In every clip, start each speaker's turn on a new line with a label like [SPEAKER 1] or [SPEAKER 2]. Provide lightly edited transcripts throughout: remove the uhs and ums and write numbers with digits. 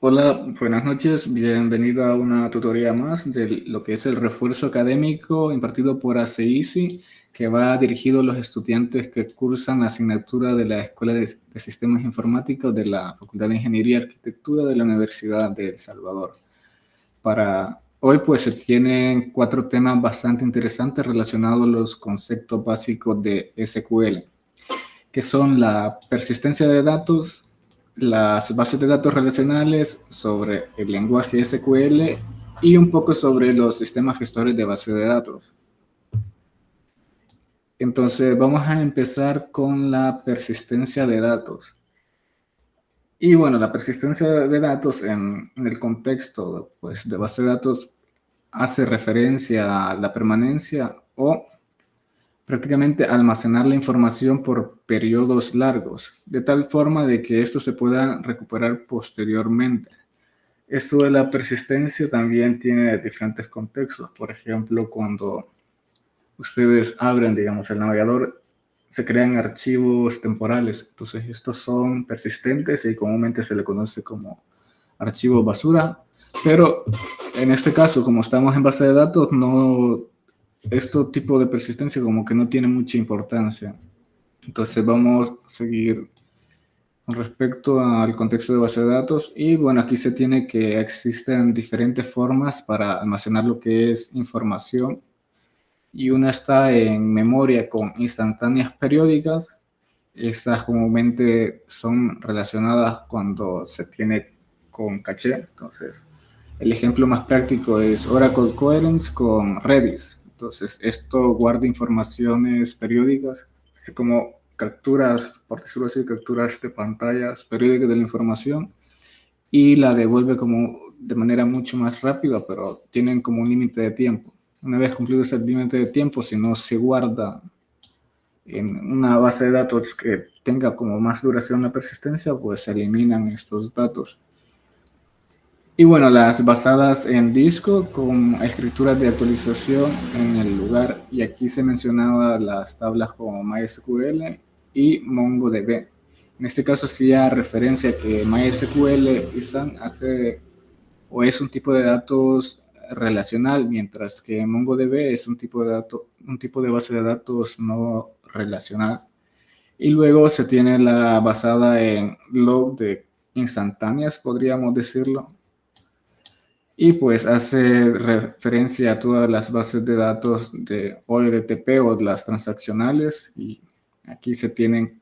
[SPEAKER 1] Hola, buenas noches. Bienvenido a una tutoría más de lo que es el refuerzo académico impartido por ACICI, que va dirigido a los estudiantes que cursan la asignatura de la Escuela de Sistemas Informáticos de la Facultad de Ingeniería y Arquitectura de la Universidad de El Salvador. Para hoy, pues, se tienen cuatro temas bastante interesantes relacionados a los conceptos básicos de SQL, que son la persistencia de datos, las bases de datos relacionales, sobre el lenguaje SQL y un poco sobre los sistemas gestores de base de datos. Entonces vamos a empezar con la persistencia de datos. Y bueno, la persistencia de datos en el contexto, pues, de base de datos hace referencia a la permanencia o prácticamente almacenar la información por periodos largos, de tal forma de que esto se pueda recuperar posteriormente. Esto de la persistencia también tiene diferentes contextos. Por ejemplo, cuando ustedes abren, digamos, el navegador, se crean archivos temporales. Entonces, estos son persistentes y comúnmente se le conoce como archivo basura. Pero en este caso, como estamos en base de datos, no, este tipo de persistencia como que no tiene mucha importancia. Entonces vamos a seguir con respecto al contexto de base de datos. Y bueno, aquí se tiene que existen diferentes formas para almacenar lo que es información. Y una está en memoria con instantáneas periódicas. Estas comúnmente son relacionadas cuando se tiene con caché. Entonces, el ejemplo más práctico es Oracle Coherence con Redis. Entonces, esto guarda informaciones periódicas, así como capturas, por decirlo así, capturas de pantallas periódicas de la información y la devuelve como de manera mucho más rápida, pero tienen como un límite de tiempo. Una vez cumplido ese límite de tiempo, si no se guarda en una base de datos que tenga como más duración la persistencia, pues se eliminan estos datos. Y bueno, las basadas en disco con escrituras de actualización en el lugar. Y aquí se mencionaba las tablas como MySQL y MongoDB. En este caso hacía referencia que MySQL hace o es un tipo de datos relacional, mientras que MongoDB es un tipo de base de datos no relacional. Y luego se tiene la basada en log de instantáneas, podríamos decirlo, y pues hace referencia a todas las bases de datos de OLTP o las transaccionales, y aquí se tienen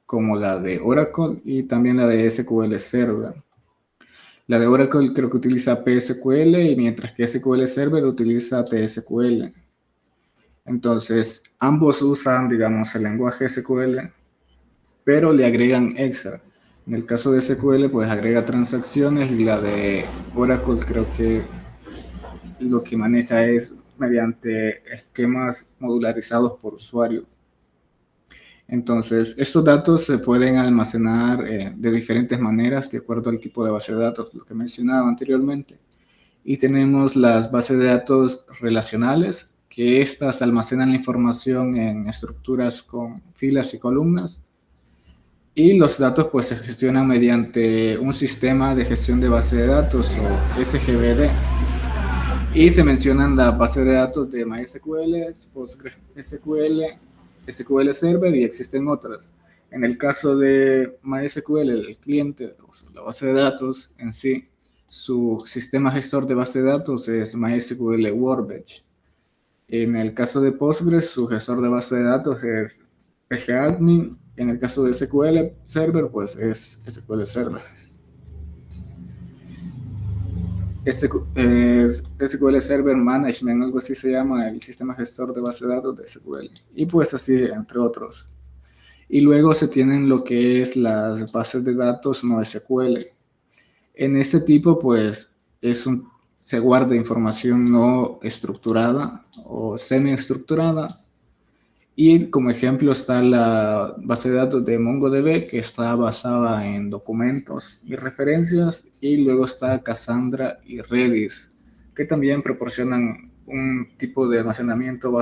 [SPEAKER 1] como la de Oracle y también la de SQL Server. La de Oracle creo que utiliza PSQL y mientras que SQL Server utiliza TSQL. Entonces, ambos usan, digamos, el lenguaje SQL, pero le agregan extra. En el caso de SQL, pues agrega transacciones y la de Oracle creo que lo que maneja es mediante esquemas modularizados por usuario. Entonces, estos datos se pueden almacenar de diferentes maneras de acuerdo al tipo de base de datos, lo que mencionaba anteriormente. Y tenemos las bases de datos relacionales, que estas almacenan la información en estructuras con filas y columnas. Y los datos pues se gestionan mediante un sistema de gestión de base de datos o SGBD. Y se mencionan la base de datos de MySQL, PostgreSQL, SQL Server y existen otras. En el caso de MySQL, el cliente, o sea, la base de datos en sí, su sistema gestor de base de datos es MySQL Workbench. En el caso de Postgres, su gestor de base de datos es pgadmin. En el caso de SQL Server, pues es SQL Server. SQL Server Management, algo así se llama el sistema gestor de base de datos de SQL. Y pues así, entre otros. Y luego se tienen lo que es las bases de datos no SQL. En este tipo, pues, se guarda información no estructurada o semi-estructurada. Y como ejemplo está la base de datos de MongoDB, que está basada en documentos y referencias, y luego está Cassandra y Redis, que también proporcionan un tipo de almacenamiento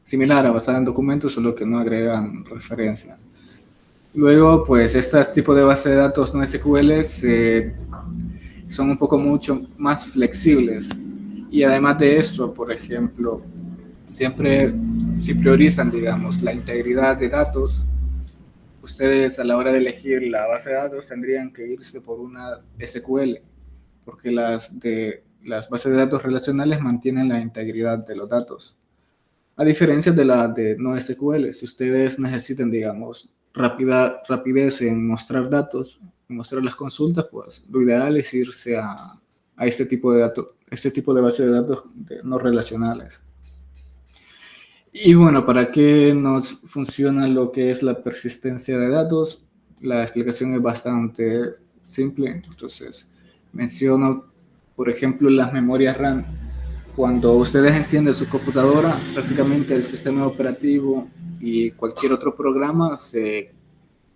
[SPEAKER 1] similar a basada en documentos, solo que no agregan referencias. Luego, pues este tipo de base de datos no SQL son un poco mucho más flexibles. Y además de eso, por ejemplo, siempre si priorizan, digamos, la integridad de datos, ustedes a la hora de elegir la base de datos tendrían que irse por una SQL, porque las bases de datos relacionales mantienen la integridad de los datos. A diferencia de la de no SQL, si ustedes necesitan, digamos, rapidez en mostrar datos, en mostrar las consultas, pues lo ideal es irse a este tipo de datos, este tipo de base de datos no relacionales. Y bueno, ¿para qué nos funciona lo que es la persistencia de datos? La explicación es bastante simple. Entonces, menciono, por ejemplo, las memorias RAM. Cuando ustedes encienden su computadora, prácticamente el sistema operativo y cualquier otro programa se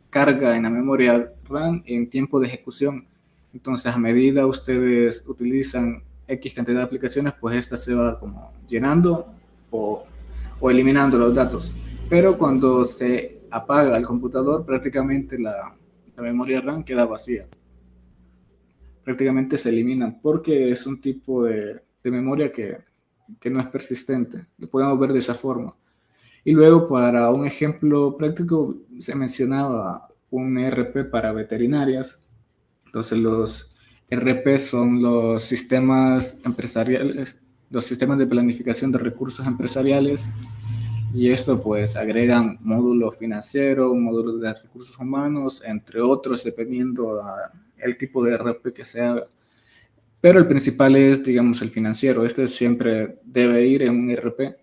[SPEAKER 1] carga en la memoria RAM en tiempo de ejecución. Entonces, a medida ustedes utilizan X cantidad de aplicaciones, pues esta se va como llenando o, o eliminando los datos. Pero cuando se apaga el computador, prácticamente la memoria RAM queda vacía. Prácticamente se eliminan porque es un tipo de memoria que no es persistente. Lo podemos ver de esa forma. Y luego, para un ejemplo práctico, se mencionaba un ERP para veterinarias. Entonces, los ERP son los sistemas empresariales, los sistemas de planificación de recursos empresariales. Y esto, pues, agregan módulos financieros, módulos de recursos humanos, entre otros, dependiendo el tipo de ERP que sea. Pero el principal es, digamos, el financiero. Este siempre debe ir en un ERP.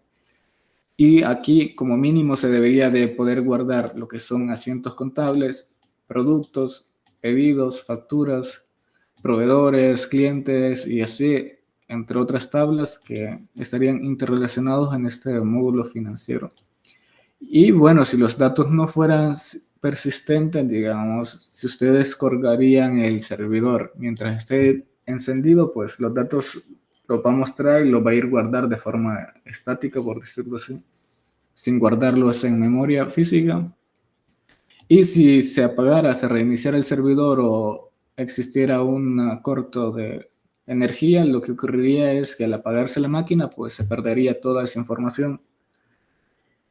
[SPEAKER 1] Y aquí, como mínimo, se debería de poder guardar lo que son asientos contables, productos, pedidos, facturas, proveedores, clientes y así, entre otras tablas que estarían interrelacionados en este módulo financiero. Y bueno, si los datos no fueran persistentes, digamos, si ustedes colgarían el servidor mientras esté encendido, pues los datos los va a mostrar y los va a ir guardar de forma estática, por decirlo así, sin guardarlos en memoria física. Y si se apagara, se reiniciara el servidor o existiera un corto de energía, lo que ocurriría es que al apagarse la máquina, pues se perdería toda esa información.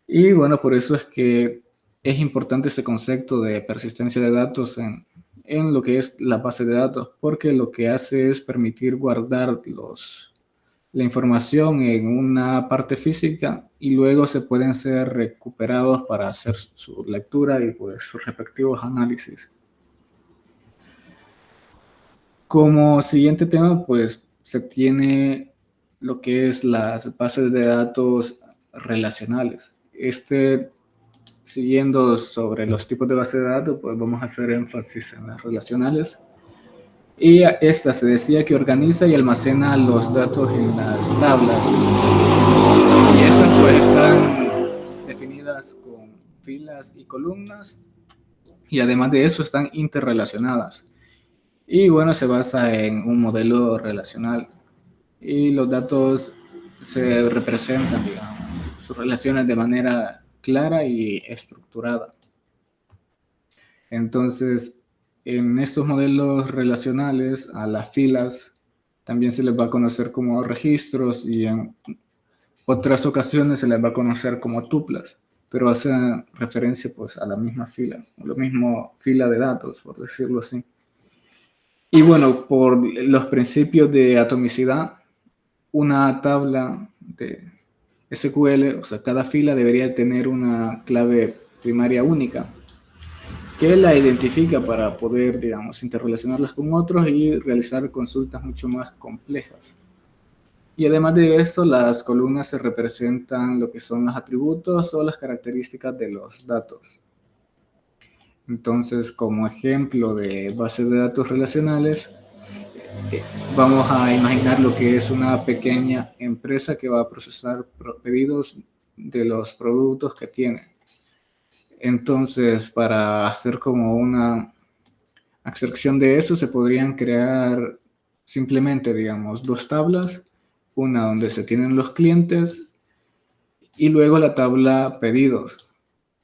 [SPEAKER 1] Y bueno, por eso es que es importante este concepto de persistencia de datos en lo que es la base de datos, porque lo que hace es permitir guardar la información en una parte física y luego se pueden ser recuperados para hacer su lectura y pues sus respectivos análisis. Como siguiente tema, pues se tiene lo que es las bases de datos relacionales. Siguiendo sobre los tipos de base de datos, pues vamos a hacer énfasis en las relacionales. Y esta se decía que organiza y almacena los datos en las tablas. Y estas pues están definidas con filas y columnas y además de eso están interrelacionadas. Y bueno, se basa en un modelo relacional y los datos se representan, digamos, sus relaciones de manera clara y estructurada. Entonces, en estos modelos relacionales, a las filas también se les va a conocer como registros y en otras ocasiones se les va a conocer como tuplas, pero hacen referencia pues a la misma fila, lo mismo fila de datos, por decirlo así. Y bueno, por los principios de atomicidad, una tabla de SQL, o sea, cada fila debería tener una clave primaria única que la identifica para poder, digamos, interrelacionarlas con otros y realizar consultas mucho más complejas. Y además de eso, las columnas se representan lo que son los atributos o las características de los datos. Entonces, como ejemplo de bases de datos relacionales, vamos a imaginar lo que es una pequeña empresa que va a procesar pedidos de los productos que tiene. Entonces, para hacer como una abstracción de eso, se podrían crear simplemente, digamos, dos tablas, una donde se tienen los clientes y luego la tabla pedidos.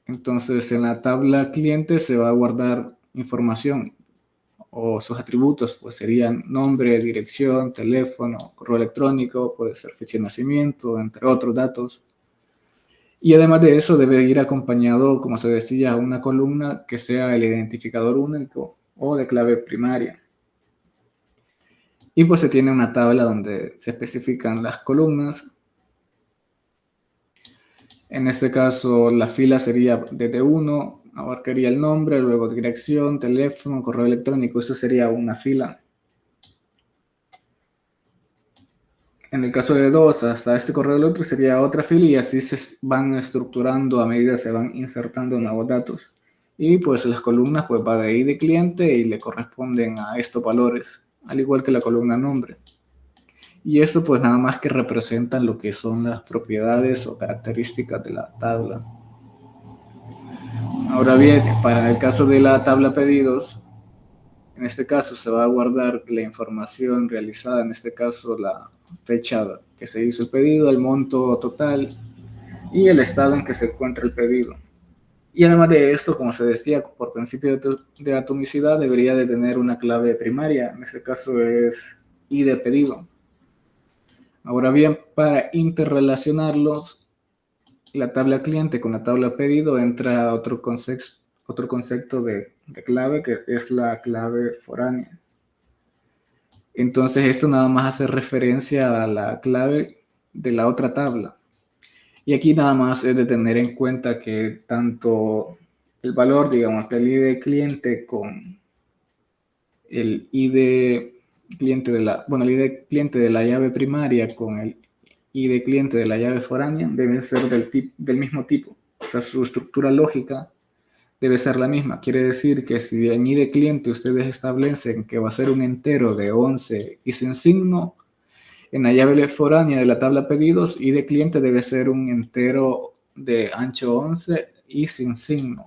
[SPEAKER 1] Entonces, en la tabla cliente se va a guardar información o sus atributos, pues serían nombre, dirección, teléfono, correo electrónico, puede ser fecha de nacimiento, entre otros datos. Y además de eso, debe ir acompañado, como se decía, una columna que sea el identificador único o de clave primaria. Y pues se tiene una tabla donde se especifican las columnas. En este caso, la fila sería desde 1, abarcaría el nombre, luego dirección, teléfono, correo electrónico. Eso sería una fila. En el caso de 2, hasta este correo electrónico sería otra fila y así se van estructurando a medida que se van insertando nuevos datos. Y pues las columnas pues va de ahí de cliente y le corresponden a estos valores, al igual que la columna nombre. Y esto pues nada más que representan lo que son las propiedades o características de la tabla. Ahora bien, para el caso de la tabla pedidos, en este caso se va a guardar la información realizada, en este caso la fecha que se hizo el pedido, el monto total y el estado en que se encuentra el pedido. Y además de esto, como se decía, por principio de atomicidad debería de tener una clave primaria, en este caso es ID pedido. Ahora bien, para interrelacionarlos, la tabla cliente con la tabla pedido entra otro concepto de clave que es la clave foránea. Entonces esto nada más hace referencia a la clave de la otra tabla. Y aquí nada más es de tener en cuenta que tanto el valor, digamos, del ID cliente con el ID cliente el ID cliente de la llave primaria con el ID cliente de la llave foránea deben ser del mismo tipo. O sea, su estructura lógica debe ser la misma. Quiere decir que si en ID cliente ustedes establecen que va a ser un entero de 11 y sin signo, en la llave foránea de la tabla pedidos, ID cliente debe ser un entero de ancho 11 y sin signo.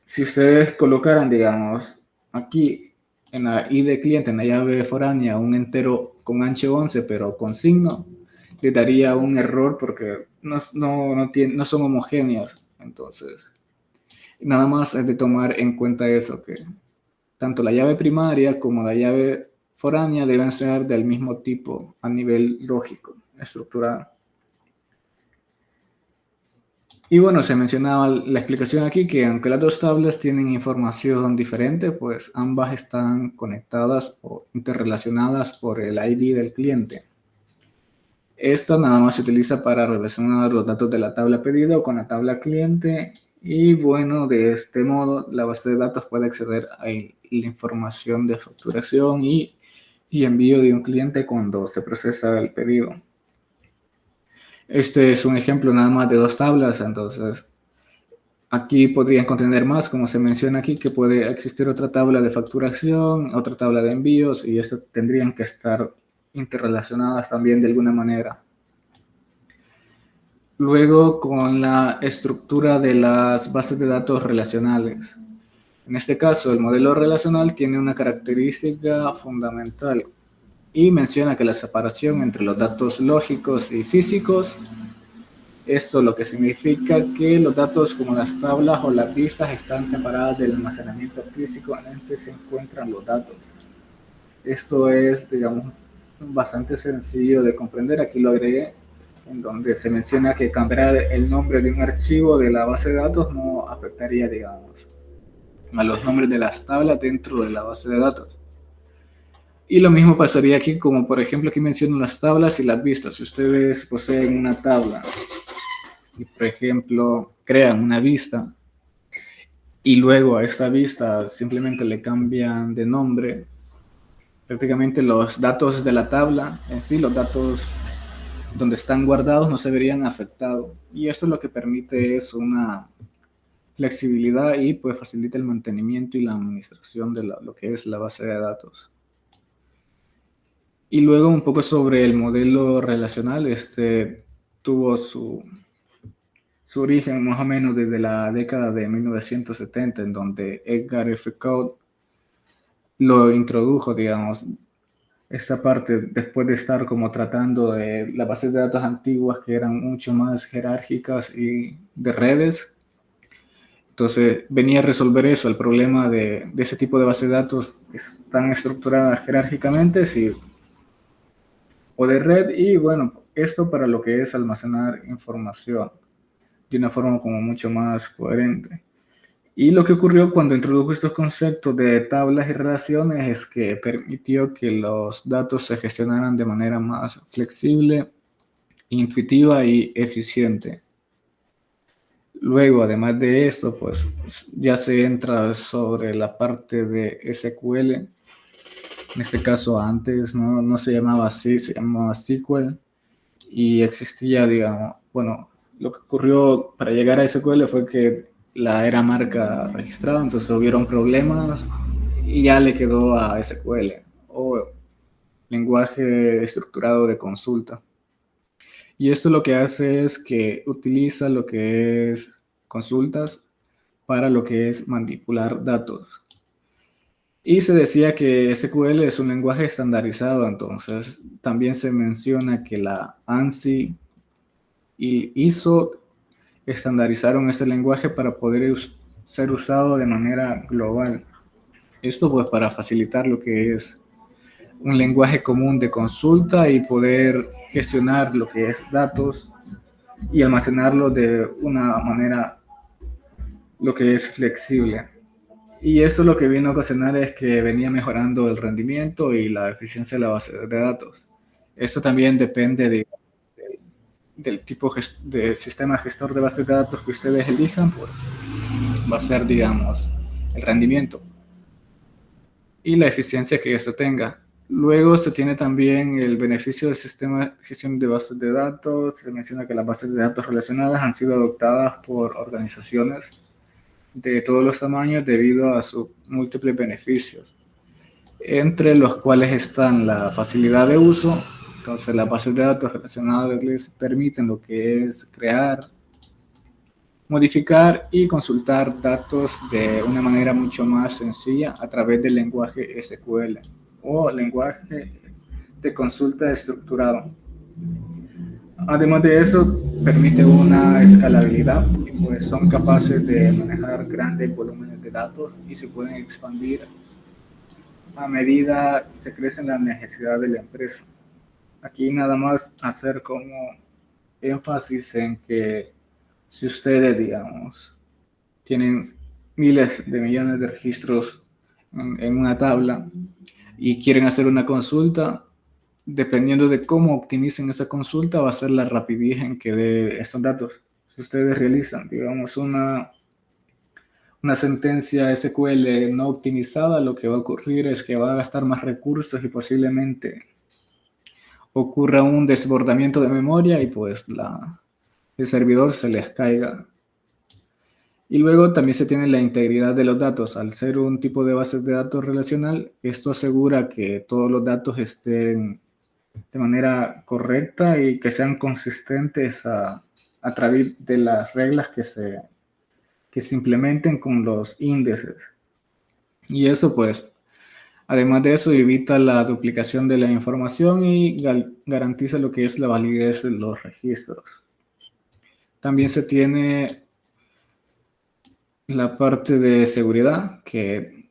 [SPEAKER 1] Si ustedes colocaran, digamos, aquí en la ID cliente, en la llave foránea, un entero con ancho 11 pero con signo, le daría un error porque no son homogéneos. Entonces, nada más es de tomar en cuenta eso, que tanto la llave primaria como la llave foránea deben ser del mismo tipo a nivel lógico, estructural. Y bueno, se mencionaba la explicación aquí que aunque las dos tablas tienen información diferente, pues ambas están conectadas o interrelacionadas por el ID del cliente. Esto nada más se utiliza para relacionar los datos de la tabla pedido con la tabla cliente y bueno, de este modo la base de datos puede acceder a la información de facturación y envío de un cliente cuando se procesa el pedido. Este es un ejemplo nada más de dos tablas, entonces aquí podrían contener más, como se menciona aquí, que puede existir otra tabla de facturación, otra tabla de envíos y estas tendrían que estar interrelacionadas también de alguna manera. Luego, con la estructura de las bases de datos relacionales. En este caso, el modelo relacional tiene una característica fundamental y menciona que la separación entre los datos lógicos y físicos, esto lo que significa que los datos como las tablas o las listas están separadas del almacenamiento físico en el que se encuentran los datos. Esto es, digamos, bastante sencillo de comprender. Aquí lo agregué, en donde se menciona que cambiar el nombre de un archivo de la base de datos no afectaría, digamos, a los nombres de las tablas dentro de la base de datos. Y lo mismo pasaría aquí, como por ejemplo aquí menciono las tablas y las vistas. Si ustedes poseen una tabla y por ejemplo crean una vista y luego a esta vista simplemente le cambian de nombre, prácticamente los datos de la tabla en sí, los datos donde están guardados no se verían afectados. Y esto lo que permite es una flexibilidad y pues facilita el mantenimiento y la administración de lo que es la base de datos. Y luego un poco sobre el modelo relacional, tuvo su origen más o menos desde la década de 1970, en donde Edgar F. Codd lo introdujo, digamos, esta parte después de estar como tratando de las bases de datos antiguas que eran mucho más jerárquicas y de redes. Entonces venía a resolver eso, el problema de ese tipo de base de datos que están estructuradas jerárquicamente o de red, y bueno, esto para lo que es almacenar información de una forma como mucho más coherente. Y lo que ocurrió cuando introdujo estos conceptos de tablas y relaciones es que permitió que los datos se gestionaran de manera más flexible, intuitiva y eficiente. Luego, además de esto, pues ya se entra sobre la parte de SQL. En este caso, antes no se llamaba así, se llamaba SQL, y existía, digamos, bueno, lo que ocurrió para llegar a SQL fue que la era marca registrada, entonces hubieron problemas y ya le quedó a SQL, o lenguaje estructurado de consulta. Y esto lo que hace es que utiliza lo que es consultas para lo que es manipular datos. Y se decía que SQL es un lenguaje estandarizado, entonces también se menciona que la ANSI y ISO estandarizaron este lenguaje para poder ser usado de manera global. Esto pues para facilitar lo que es un lenguaje común de consulta y poder gestionar lo que es datos y almacenarlo de una manera lo que es flexible. Y esto lo que vino a ocasionar es que venía mejorando el rendimiento y la eficiencia de la base de datos. Esto también depende del tipo de sistema gestor de base de datos que ustedes elijan, pues va a ser, digamos, el rendimiento y la eficiencia que eso tenga. Luego se tiene también el beneficio del sistema de gestión de bases de datos. Se menciona que las bases de datos relacionadas han sido adoptadas por organizaciones de todos los tamaños debido a sus múltiples beneficios, entre los cuales están la facilidad de uso. Entonces las bases de datos relacionadas les permiten lo que es crear, modificar y consultar datos de una manera mucho más sencilla a través del lenguaje SQL o lenguaje de consulta estructurado. Además de eso, permite una escalabilidad y pues son capaces de manejar grandes volúmenes de datos y se pueden expandir a medida que se crecen las necesidades de la empresa. Aquí nada más hacer como énfasis en que si ustedes, digamos, tienen miles de millones de registros en una tabla y quieren hacer una consulta, dependiendo de cómo optimicen esa consulta, va a ser la rapidez en que dé estos datos. Si ustedes realizan, digamos, una sentencia SQL no optimizada, lo que va a ocurrir es que va a gastar más recursos y posiblemente ocurra un desbordamiento de memoria y pues el servidor se les caiga. Y luego también se tiene la integridad de los datos. Al ser un tipo de base de datos relacional, esto asegura que todos los datos estén de manera correcta y que sean consistentes a través de las reglas que se implementen con los índices. Y eso pues, además de eso, evita la duplicación de la información y garantiza lo que es la validez de los registros. También se tiene la parte de seguridad, que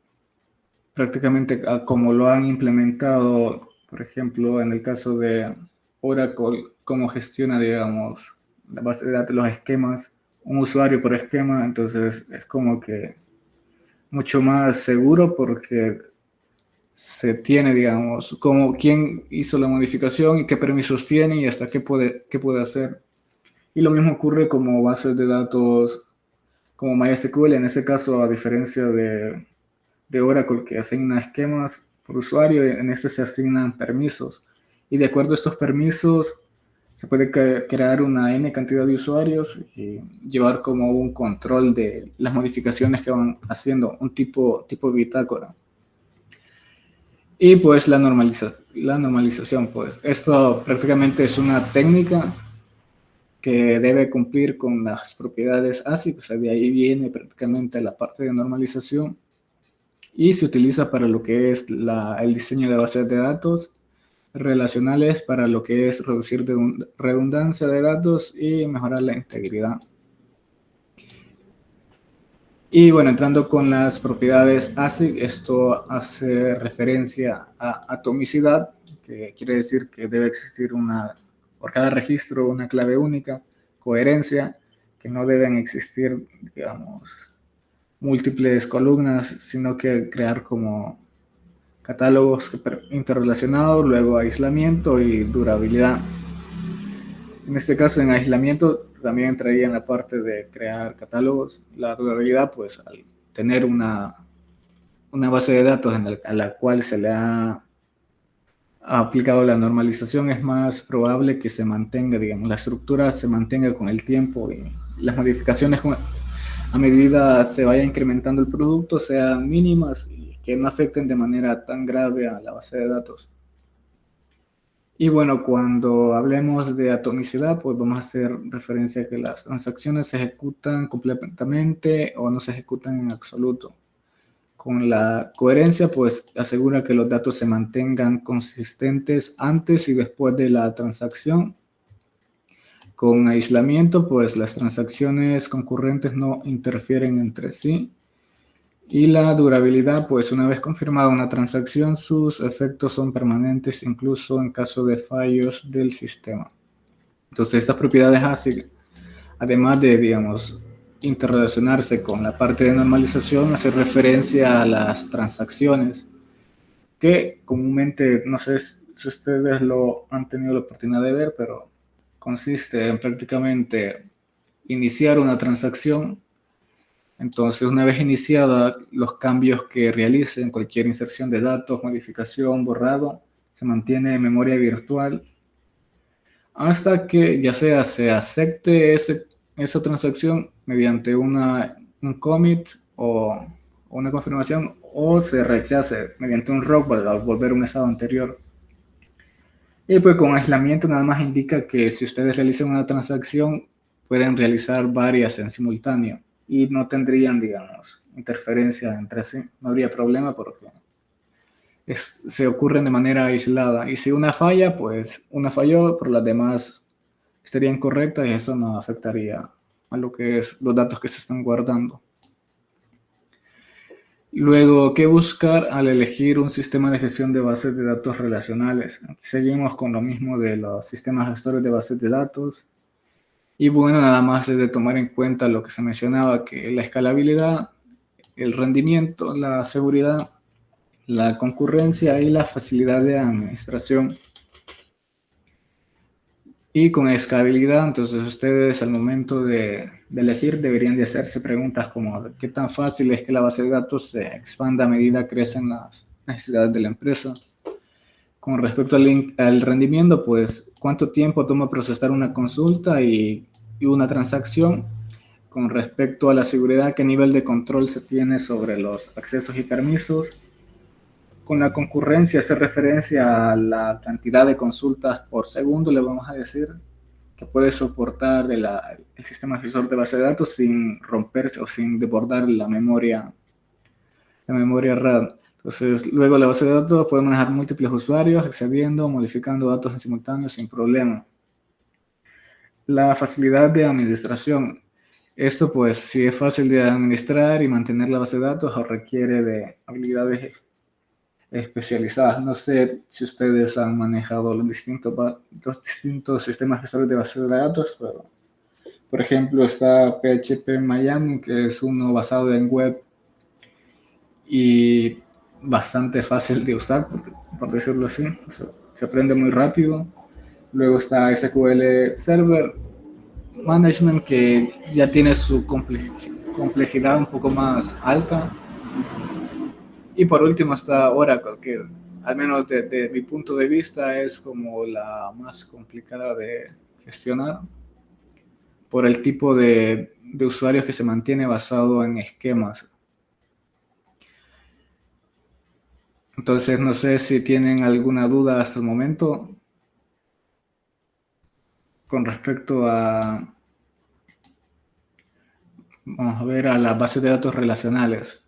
[SPEAKER 1] prácticamente como lo han implementado, por ejemplo, en el caso de Oracle, cómo gestiona, digamos, la base de datos, los esquemas, un usuario por esquema, entonces es como que mucho más seguro porque se tiene, digamos, como quién hizo la modificación y qué permisos tiene y hasta qué puede hacer. Y lo mismo ocurre como bases de datos como MySQL, en ese caso, a diferencia de Oracle, que asigna esquemas por usuario, en este se asignan permisos. Y de acuerdo a estos permisos, se puede crear una N cantidad de usuarios y llevar como un control de las modificaciones que van haciendo, un tipo bitácora. Y pues la normalización, pues esto prácticamente es una técnica que debe cumplir con las propiedades ASIC, o sea, de ahí viene prácticamente la parte de normalización y se utiliza para lo que es el diseño de bases de datos relacionales, para lo que es reducir redundancia de datos y mejorar la integridad. Y bueno, entrando con las propiedades ASIC, esto hace referencia a atomicidad, que quiere decir que debe existir por cada registro una clave única, coherencia, que no deben existir, digamos, múltiples columnas, sino que crear como catálogos interrelacionados, luego aislamiento y durabilidad. En este caso, en aislamiento también entraría en la parte de crear catálogos. La durabilidad, pues al tener una base de datos a la cual se le ha aplicado la normalización, es más probable que se mantenga, digamos, la estructura se mantenga con el tiempo y las modificaciones a medida se vaya incrementando el producto sean mínimas y que no afecten de manera tan grave a la base de datos. Y bueno, cuando hablemos de atomicidad, pues vamos a hacer referencia a que las transacciones se ejecutan completamente o no se ejecutan en absoluto. Con la coherencia, pues asegura que los datos se mantengan consistentes antes y después de la transacción. Con aislamiento, pues las transacciones concurrentes no interfieren entre sí. Y la durabilidad, pues una vez confirmada una transacción, sus efectos son permanentes incluso en caso de fallos del sistema. Entonces, estas propiedades ASIC, además de, digamos, interrelacionarse con la parte de normalización, hace referencia a las transacciones, que comúnmente, no sé si ustedes lo han tenido la oportunidad de ver, pero consiste en prácticamente iniciar una transacción. Entonces, una vez iniciada, los cambios que realicen, cualquier inserción de datos, modificación, borrado, se mantiene en memoria virtual hasta que ya sea se acepte esa transacción mediante un commit o una confirmación o se rechace mediante un rollback al volver a un estado anterior. Y pues con aislamiento nada más indica que si ustedes realizan una transacción, pueden realizar varias en simultáneo y no tendrían, digamos, interferencia entre sí. No habría problema porque se ocurren de manera aislada. Y si una falla, pues una falló, pero las demás estarían correctas y eso no afectaría a lo que es los datos que se están guardando. Luego, ¿qué buscar al elegir un sistema de gestión de bases de datos relacionales? Aquí seguimos con lo mismo de los sistemas gestores de bases de datos. Y bueno, nada más es de tomar en cuenta lo que se mencionaba, que la escalabilidad, el rendimiento, la seguridad, la concurrencia y la facilidad de administración. Y con escalabilidad, entonces ustedes al momento de elegir deberían de hacerse preguntas como qué tan fácil es que la base de datos se expanda a medida que crecen las necesidades de la empresa. Con respecto al rendimiento, pues cuánto tiempo toma procesar una consulta y una transacción. Con respecto a la seguridad, qué nivel de control se tiene sobre los accesos y permisos. Con la concurrencia hace referencia a la cantidad de consultas por segundo, le vamos a decir, que puede soportar el sistema gestor de base de datos sin romperse o sin desbordar la memoria RAM. Entonces, luego la base de datos puede manejar múltiples usuarios, accediendo o modificando datos en simultáneo sin problema. La facilidad de administración. Esto, pues, si es fácil de administrar y mantener la base de datos o requiere de habilidades especializadas. No sé si ustedes han manejado los distintos sistemas gestores de bases de datos, pero por ejemplo está PHP Miami, que es uno basado en web y bastante fácil de usar, por decirlo así. O sea, se aprende muy rápido. Luego está SQL Server Management, que ya tiene su complejidad un poco más alta. Y por último está Oracle, que al menos desde mi punto de vista es como la más complicada de gestionar por el tipo de usuarios que se mantiene basado en esquemas. Entonces no sé si tienen alguna duda hasta el momento con respecto vamos a ver, a la base de datos relacionales.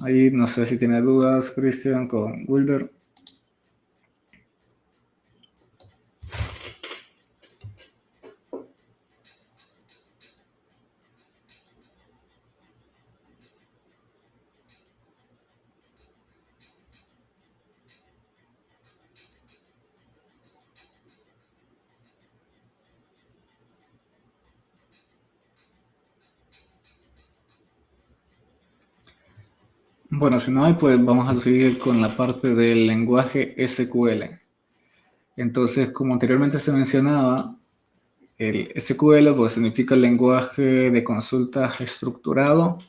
[SPEAKER 1] Ahí no sé si tiene dudas, Cristian, con Wilber. Bueno, si no hay, pues vamos a seguir con la parte del lenguaje SQL. Entonces, como anteriormente se mencionaba, el SQL pues, significa lenguaje de consultas estructurado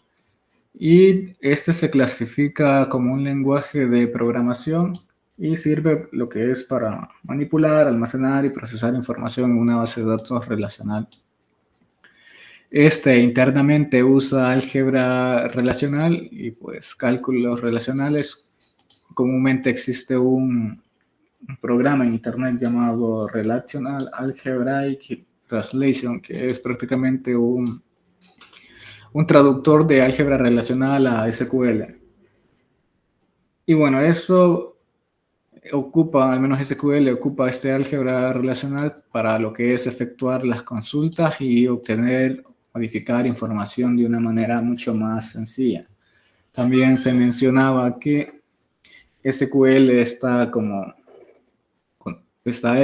[SPEAKER 1] y este se clasifica como un lenguaje de programación y sirve lo que es para manipular, almacenar y procesar información en una base de datos relacional. Este internamente usa álgebra relacional y pues cálculos relacionales. Comúnmente existe un programa en internet llamado Relational Algebraic Translation, que es prácticamente un traductor de álgebra relacional a SQL. Y bueno, eso ocupa, al menos SQL ocupa este álgebra relacional para lo que es efectuar las consultas y obtener, modificar información de una manera mucho más sencilla. También se mencionaba que SQL está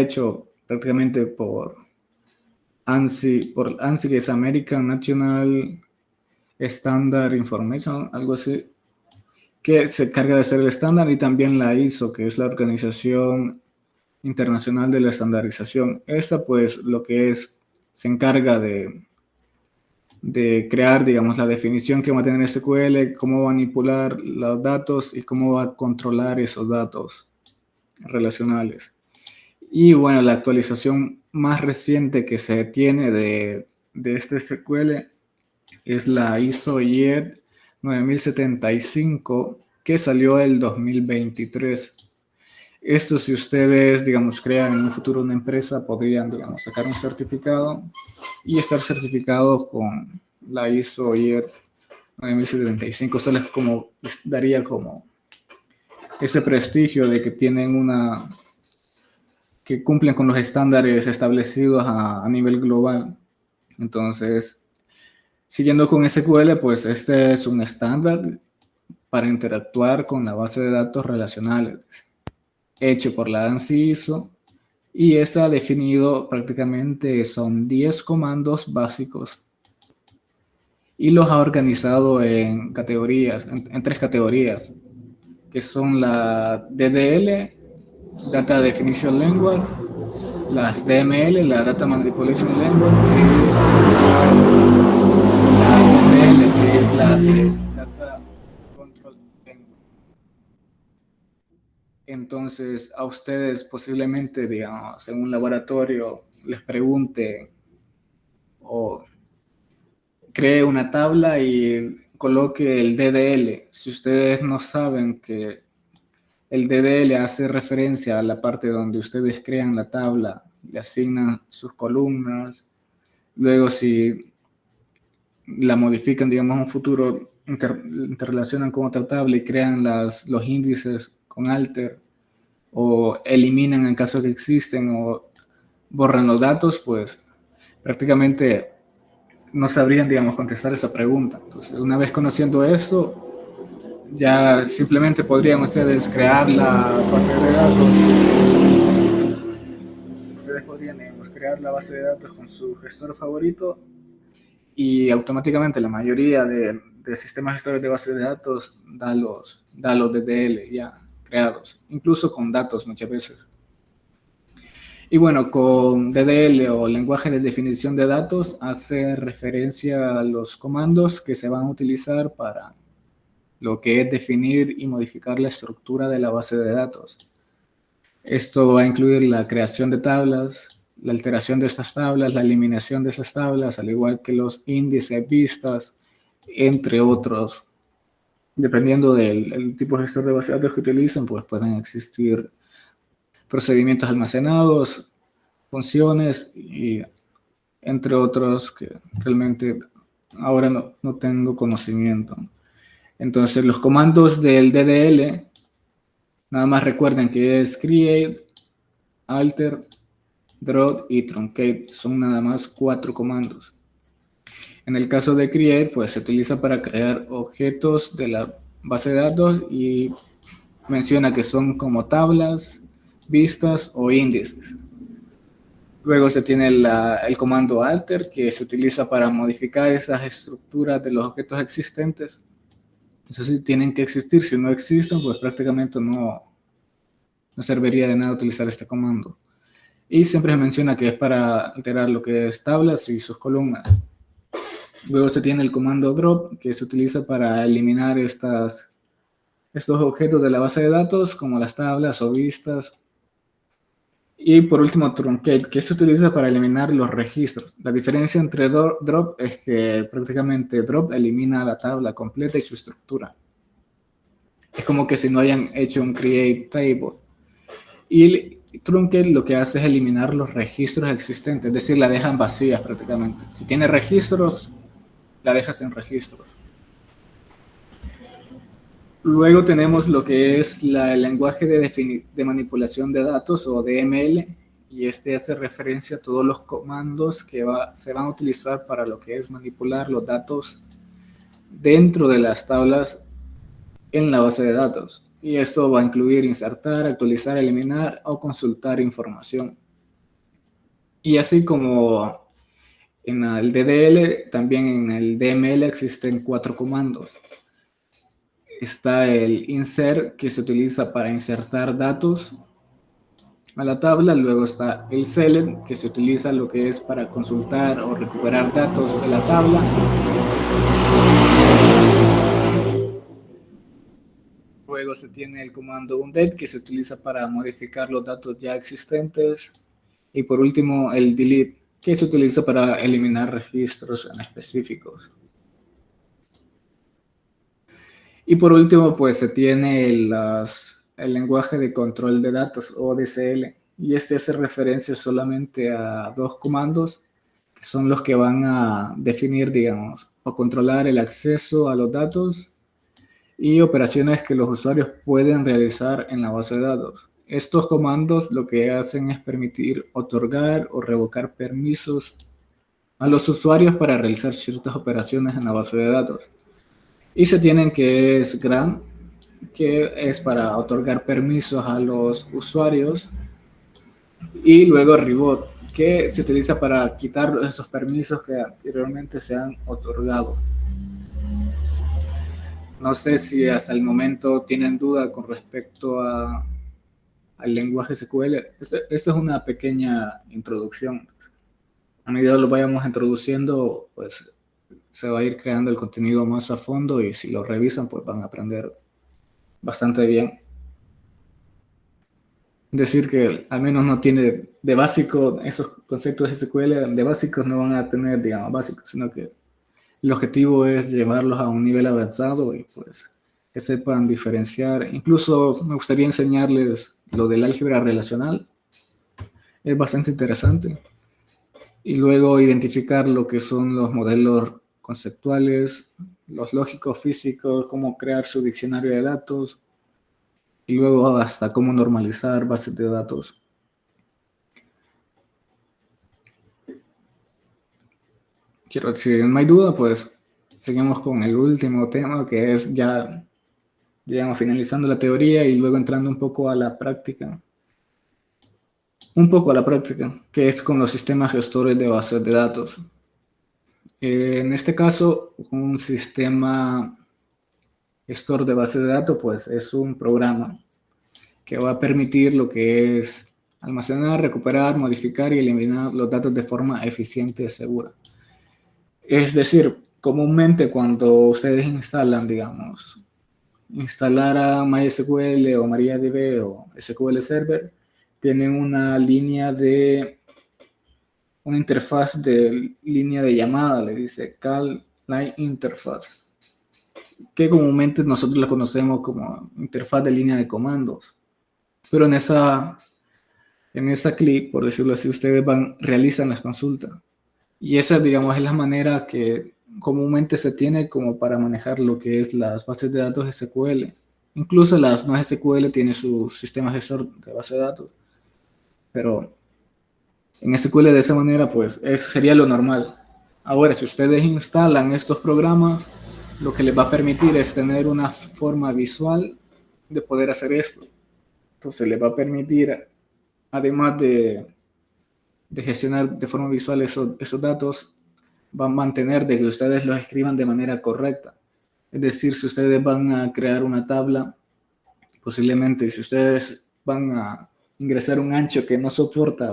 [SPEAKER 1] hecho prácticamente por ANSI, que es American National Standard Information, algo así, que se encarga de hacer el estándar, y también la ISO, que es la Organización Internacional de la Estandarización. Esta, pues, lo que es, se encarga de crear, digamos, la definición que va a tener SQL, cómo manipular los datos y cómo va a controlar esos datos relacionales. Y bueno, la actualización más reciente que se tiene de este SQL es la ISO IED 9075, que salió el 2023. Esto, si ustedes, digamos, crean en un futuro una empresa, podrían, digamos, sacar un certificado y estar certificados con la ISO IED 9075. Esto les daría como ese prestigio de que tienen que cumplen con los estándares establecidos a nivel global. Entonces, siguiendo con SQL, pues este es un estándar para interactuar con la base de datos relacionales, hecho por la ANSI ISO, y está definido prácticamente, son 10 comandos básicos, y los ha organizado en categorías, en tres categorías, que son la DDL, Data Definition Language, las DML, la Data Manipulation Language, y la DCL, que es la de Data Control Language. Entonces, a ustedes posiblemente, digamos, en un laboratorio les pregunte o cree una tabla y coloque el DDL. Si ustedes no saben que el DDL hace referencia a la parte donde ustedes crean la tabla, le asignan sus columnas, luego si la modifican, digamos, en un futuro, interrelacionan con otra tabla y crean los índices con alter, o eliminan en caso que existen, o borran los datos, pues prácticamente no sabrían, digamos, contestar esa pregunta. Entonces, una vez conociendo eso, ya simplemente podrían ustedes crear la base de datos. Ustedes podrían, digamos, crear la base de datos con su gestor favorito, y automáticamente la mayoría de sistemas gestores de base de datos da los DDL ya creados, incluso con datos muchas veces. Y bueno, con DDL o lenguaje de definición de datos hace referencia a los comandos que se van a utilizar para lo que es definir y modificar la estructura de la base de datos. Esto va a incluir la creación de tablas, la alteración de estas tablas, la eliminación de esas tablas, al igual que los índices, vistas, entre otros. Dependiendo del tipo de gestor de base de datos que utilicen, pues pueden existir procedimientos almacenados, funciones y entre otros que realmente ahora no tengo conocimiento. Entonces, los comandos del DDL, nada más recuerden que es create, alter, drop y truncate. Son nada más 4 comandos. En el caso de create, pues se utiliza para crear objetos de la base de datos y menciona que son como tablas, vistas o índices. Luego se tiene el comando alter, que se utiliza para modificar esas estructuras de los objetos existentes. Eso sí, tienen que existir. Si no existen, pues prácticamente no serviría de nada utilizar este comando. Y siempre se menciona que es para alterar lo que es tablas y sus columnas. Luego se tiene el comando drop, que se utiliza para eliminar estos objetos de la base de datos, como las tablas o vistas. Y por último, truncate, que se utiliza para eliminar los registros. La diferencia entre drop es que prácticamente drop elimina la tabla completa y su estructura. Es como que si no hayan hecho un create table. Y truncate lo que hace es eliminar los registros existentes, es decir, la dejan vacías prácticamente. Si tiene registros, la dejas en registros. Luego tenemos lo que es el lenguaje de manipulación de datos o DML, y este hace referencia a todos los comandos que se van a utilizar para lo que es manipular los datos dentro de las tablas en la base de datos. Y esto va a incluir insertar, actualizar, eliminar o consultar información. Y así como en el DDL, también en el DML existen 4 comandos. Está el insert, que se utiliza para insertar datos a la tabla. Luego está el select, que se utiliza lo que es para consultar o recuperar datos de la tabla. Luego se tiene el comando undet, que se utiliza para modificar los datos ya existentes. Y por último el delete, que se utiliza para eliminar registros en específicos. Y por último, pues se tiene el lenguaje de control de datos, o DCL, y este hace referencia solamente a 2 comandos, que son los que van a definir, digamos, o controlar el acceso a los datos y operaciones que los usuarios pueden realizar en la base de datos. Estos comandos lo que hacen es permitir otorgar o revocar permisos a los usuarios para realizar ciertas operaciones en la base de datos. Y se tienen que es grant, que es para otorgar permisos a los usuarios, y luego revoke, que se utiliza para quitar esos permisos que anteriormente se han otorgado. No sé si hasta el momento tienen duda con respecto al lenguaje SQL. Esa es una pequeña introducción. A medida que lo vayamos introduciendo, pues se va a ir creando el contenido más a fondo, y si lo revisan, pues van a aprender bastante bien. Decir que al menos no tiene de básico esos conceptos de SQL, de básicos no van a tener, digamos, básicos, sino que el objetivo es llevarlos a un nivel avanzado y pues que sepan diferenciar. Incluso me gustaría enseñarles lo del álgebra relacional, es bastante interesante. Y luego identificar lo que son los modelos conceptuales, los lógicos físicos, cómo crear su diccionario de datos, y luego hasta cómo normalizar bases de datos. Si no hay duda, pues seguimos con el último tema, que es ya, digamos, finalizando la teoría y luego entrando un poco a la práctica. Que es con los sistemas gestores de bases de datos. En este caso, un sistema gestor de base de datos, pues es un programa que va a permitir lo que es almacenar, recuperar, modificar y eliminar los datos de forma eficiente y segura. Es decir, comúnmente cuando ustedes instalan, digamos, instalar a MySQL o MariaDB o SQL Server, tienen una interfaz de línea de llamada, le dice Call Line Interface, que comúnmente nosotros la conocemos como interfaz de línea de comandos. Pero en esa clip, por decirlo así, ustedes realizan las consultas. Y esa, digamos, es la manera que comúnmente se tiene como para manejar lo que es las bases de datos SQL. Incluso las no SQL tienen su sistema gestor de base de datos. Pero en SQL de esa manera, pues, sería lo normal. Ahora, si ustedes instalan estos programas, lo que les va a permitir es tener una forma visual de poder hacer esto. Entonces, les va a permitir, además de gestionar de forma visual esos datos, va a mantener de que ustedes los escriban de manera correcta. Es decir, si ustedes van a crear una tabla, posiblemente si ustedes van a ingresar un ancho que no soporta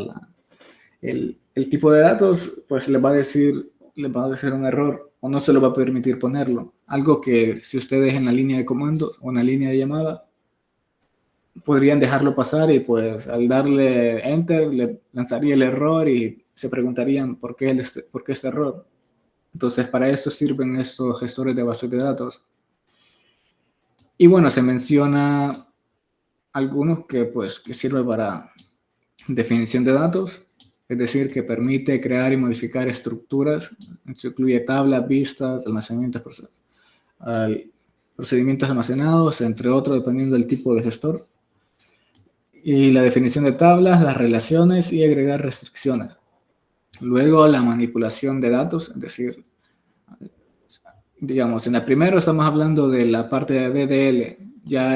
[SPEAKER 1] el tipo de datos, pues les va a decir un error o no se lo va a permitir ponerlo. Algo que si ustedes en la línea de comando o en la línea de llamada podrían dejarlo pasar y pues al darle enter le lanzaría el error y se preguntarían por qué este error. Entonces para eso sirven estos gestores de bases de datos. Y bueno, se menciona algunos que sirven para definición de datos, es decir, que permite crear y modificar estructuras. Esto incluye tablas, vistas, procedimientos almacenados, entre otros, dependiendo del tipo de gestor. Y la definición de tablas, las relaciones y agregar restricciones. Luego la manipulación de datos, es decir, digamos, en la primera estamos hablando de la parte de DDL, ya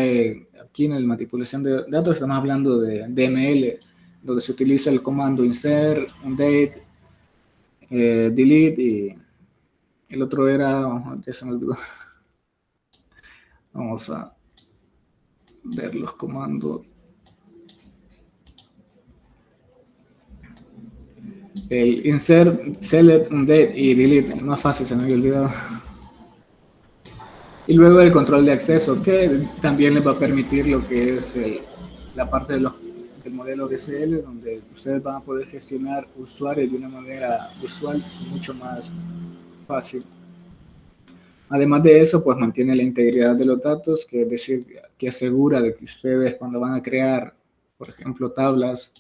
[SPEAKER 1] aquí en la manipulación de datos estamos hablando de DML, donde se utiliza el comando insert, undate, delete y el otro era, ya se me olvidó. Vamos a ver los comandos. El insert, select, undate y delete, el más fácil, se me había olvidado. Y luego el control de acceso, que también les va a permitir lo que es la parte del modelo DSL, donde ustedes van a poder gestionar usuarios de una manera visual mucho más fácil. Además de eso, pues mantiene la integridad de los datos, que es decir, que asegura de que ustedes cuando van a crear, por ejemplo, tablas,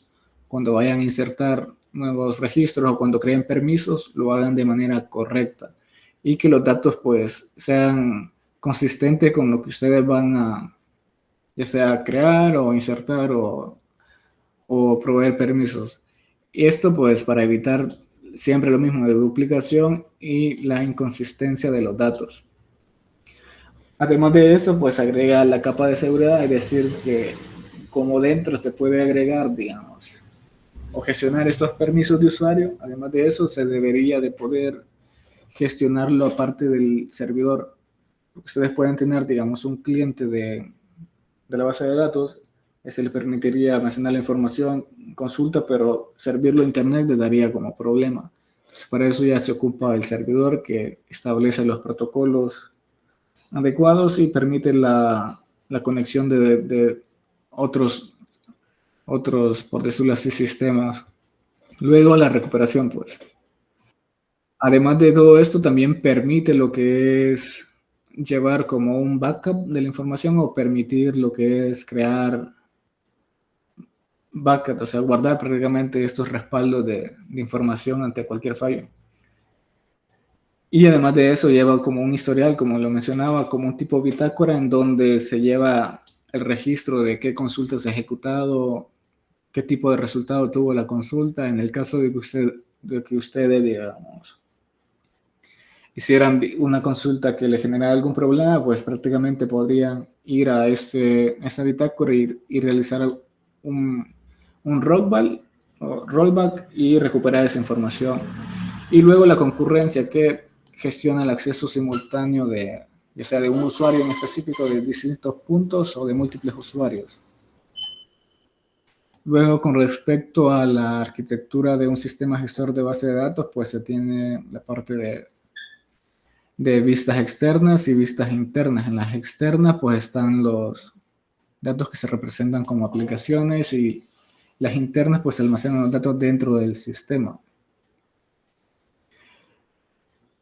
[SPEAKER 1] cuando vayan a insertar nuevos registros o cuando creen permisos, lo hagan de manera correcta y que los datos pues sean consistentes con lo que ustedes van a, ya sea crear o insertar o proveer permisos. Y esto pues para evitar siempre lo mismo de duplicación y la inconsistencia de los datos. Además de eso, pues agrega la capa de seguridad, es decir, que como dentro se puede agregar, digamos, o gestionar estos permisos de usuario, además de eso se debería de poder gestionarlo aparte del servidor. Ustedes pueden tener, digamos, un cliente de la base de datos, ese le permitiría almacenar la información, consulta, pero servirlo a internet le daría como problema. Entonces, para eso ya se ocupa el servidor que establece los protocolos adecuados y permite la conexión de otros, por decirlo así, sistemas. Luego la recuperación, pues. Además de todo esto, también permite lo que es llevar como un backup de la información o permitir lo que es crear backup, o sea, guardar prácticamente estos respaldos de información ante cualquier fallo. Y además de eso lleva como un historial, como lo mencionaba, como un tipo bitácora en donde se lleva el registro de qué consulta se ha ejecutado, qué tipo de resultado tuvo la consulta, en el caso de que ustedes, digamos, hicieran una consulta que le generara algún problema, pues prácticamente podrían ir a esa bitácora y realizar un rollback y recuperar esa información. Y luego la concurrencia que gestiona el acceso simultáneo ya sea de un usuario en específico de distintos puntos o de múltiples usuarios. Luego, con respecto a la arquitectura de un sistema gestor de base de datos, pues se tiene la parte de vistas externas y vistas internas. En las externas, pues están los datos que se representan como aplicaciones y las internas, pues se almacenan los datos dentro del sistema.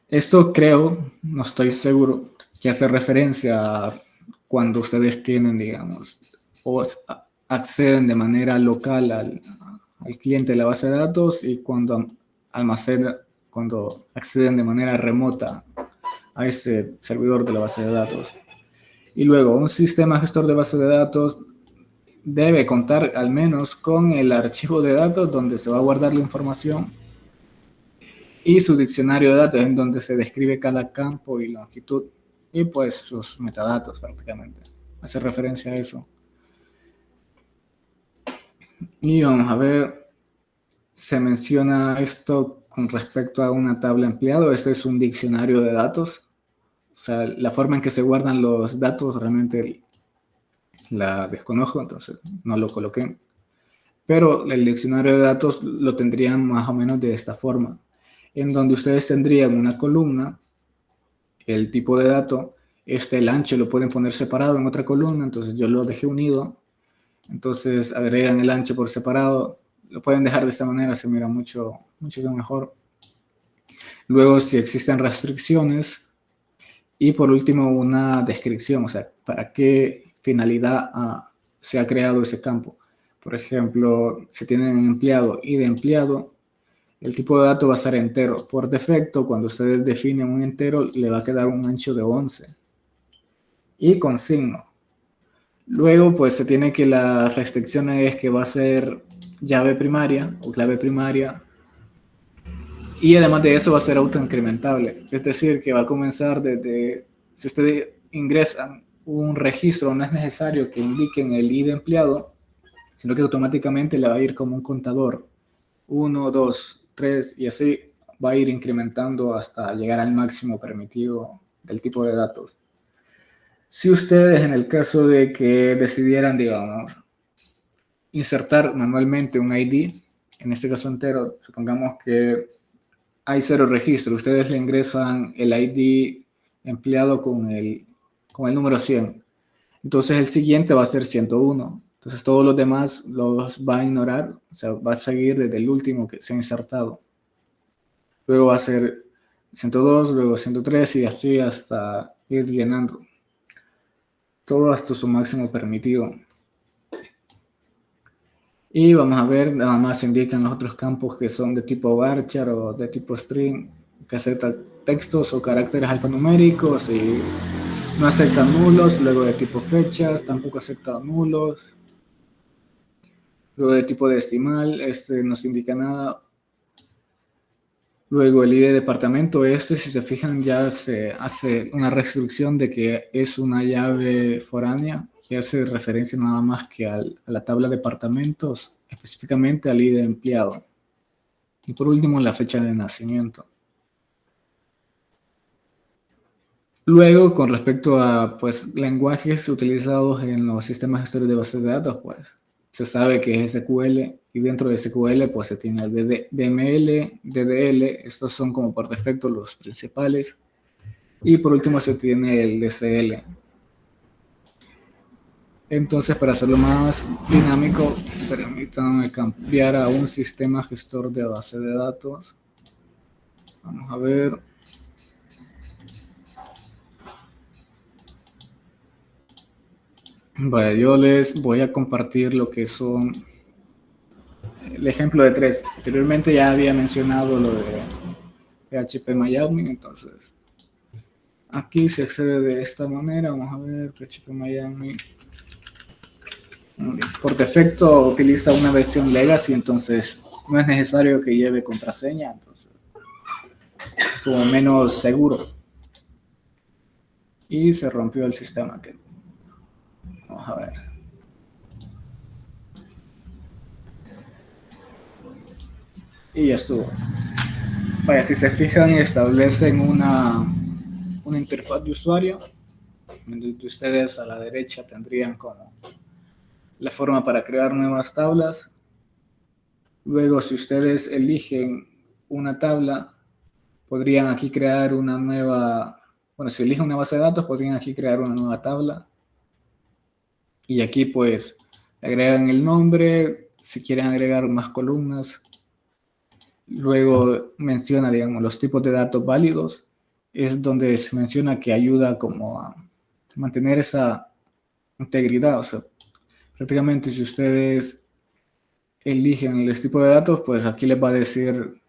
[SPEAKER 1] Esto creo, no estoy seguro, que hace referencia a cuando ustedes tienen, digamos, o acceden de manera local al cliente de la base de datos y cuando acceden de manera remota a ese servidor de la base de datos. Y luego, un sistema gestor de base de datos debe contar al menos con el archivo de datos donde se va a guardar la información y su diccionario de datos en donde se describe cada campo y longitud y pues sus metadatos prácticamente. Hace referencia a eso. Y vamos a ver, se menciona esto con respecto a una tabla empleado. Este es un diccionario de datos O sea, la forma en que se guardan los datos realmente la desconozco, entonces no lo coloqué. Pero el diccionario de datos lo tendrían más o menos de esta forma, en donde ustedes tendrían una columna, el tipo de dato, el ancho lo pueden poner separado en otra columna, entonces yo lo dejé unido, entonces agregan el ancho por separado, lo pueden dejar de esta manera, se mira mucho mejor. Luego, si existen restricciones, y por último, una descripción, o sea, para qué finalidad se ha creado ese campo. Por ejemplo, si tienen empleado y de empleado, el tipo de dato va a ser entero. Por defecto, cuando ustedes definen un entero, le va a quedar un ancho de 11 y con signo. Luego, pues se tiene que la restricción es que va a ser llave primaria o clave primaria, y además de eso va a ser autoincrementable. Es decir, que va a comenzar desde, si ustedes ingresan un registro, no es necesario que indiquen el ID de empleado, sino que automáticamente le va a ir como un contador. 1, 2, 3 y así va a ir incrementando hasta llegar al máximo permitido del tipo de datos. Si ustedes, en el caso de que decidieran, digamos, insertar manualmente un ID, en este caso entero, supongamos que hay 0 registro, ustedes le ingresan el ID empleado con el número 100. Entonces el siguiente va a ser 101. Entonces todos los demás los va a ignorar, o sea, va a seguir desde el último que se ha insertado. Luego va a ser 102, luego 103 y así hasta ir llenando. Todo hasta su máximo permitido. Y vamos a ver, nada más se indican los otros campos que son de tipo varchar o de tipo string, que acepta textos o caracteres alfanuméricos y no acepta nulos. Luego de tipo fechas, tampoco acepta nulos. Luego de tipo decimal, no se indica nada. Luego el ID de departamento, si se fijan, ya se hace una restricción de que es una llave foránea, que hace referencia nada más que a la tabla de departamentos, específicamente al ID de empleado. Y por último, la fecha de nacimiento. Luego, con respecto a pues, lenguajes utilizados en los sistemas gestores de bases de datos, pues se sabe que es SQL y dentro de SQL pues se tiene el DML, DDL, estos son como por defecto los principales. Y por último se tiene el DCL. Entonces, para hacerlo más dinámico, permítanme cambiar a un sistema gestor de base de datos. Vamos a ver. Vale, yo les voy a compartir lo que son el ejemplo de 3. Anteriormente ya había mencionado lo de PHP MyAdmin, entonces aquí se accede de esta manera. Vamos a ver, PHP MyAdmin. Por defecto utiliza una versión legacy, entonces no es necesario que lleve contraseña, entonces como menos seguro. Y se rompió el sistema. Vamos a ver. Y ya estuvo. Vaya, si se fijan, establecen una interfaz de usuario, donde ustedes a la derecha tendrían como la forma para crear nuevas tablas. Luego, si ustedes eligen una tabla, podrían aquí crear una nueva, bueno, si eligen una base de datos, podrían aquí crear una nueva tabla. Y aquí pues agregan el nombre, si quieren agregar más columnas. Luego menciona, digamos, los tipos de datos válidos. Es donde se menciona que ayuda como a mantener esa integridad. O sea, prácticamente si ustedes eligen el tipo de datos, pues aquí les va a decir